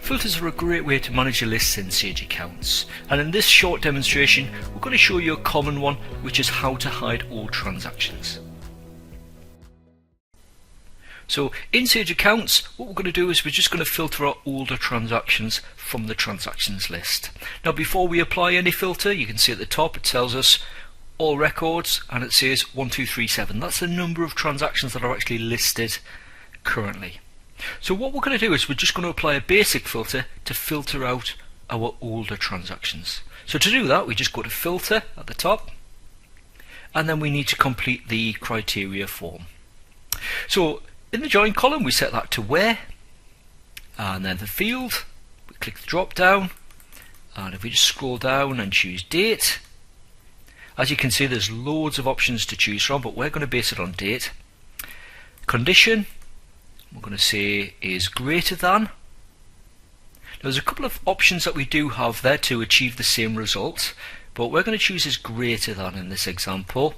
Filters are a great way to manage your lists in Sage Accounts, and in this short demonstration we're going to show you a common one, which is how to hide old transactions. So in Sage Accounts, what we're going to do is we're just going to filter our older transactions from the transactions list. Now before we apply any filter, you can see at the top it tells us all records and it says 1237. That's the number of transactions that are actually listed currently. So what we're going to do is we're just going to apply a basic filter to filter out our older transactions. So to do that, we just go to filter at the top, and then we need to complete the criteria form. So in the join column we set that to where, and then the field, we click the drop down, and if we just scroll down and choose date, as you can see there's loads of options to choose from, but we're going to base it on date. Condition, we're going to say is greater than. Now, there's a couple of options that we do have there to achieve the same result, but we're going to choose is greater than in this example.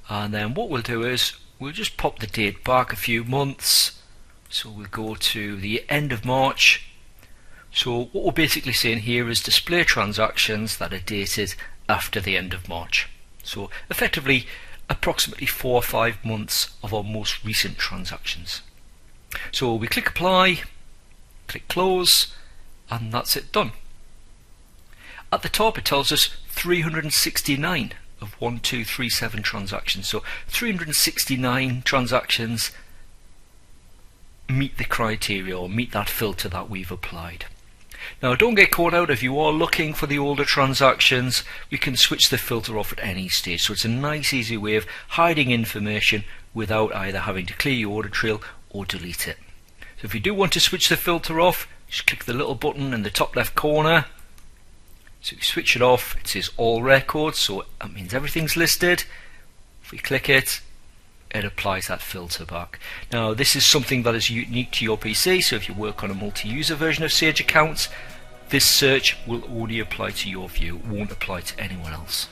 And then what we'll do is we'll just pop the date back a few months. So we'll go to the end of March. So what we're basically saying here is display transactions that are dated after the end of March. So effectively approximately 4 or 5 months of our most recent transactions. So we click apply, click close, and that's it done. At the top it tells us 369 of 1237 transactions. So 369 transactions meet the criteria or meet that filter that we've applied. Now don't get caught out if you are looking for the older transactions. We can switch the filter off at any stage, so it's a nice easy way of hiding information without either having to clear your audit trail or delete it. So if you do want to switch the filter off, just click the little button in the top left corner. So we switch it off, it says all records, so that means everything's listed. If we click it, it applies that filter back. Now this is something that is unique to your PC, so if you work on a multi-user version of Sage Accounts, this search will only apply to your view, it won't apply to anyone else.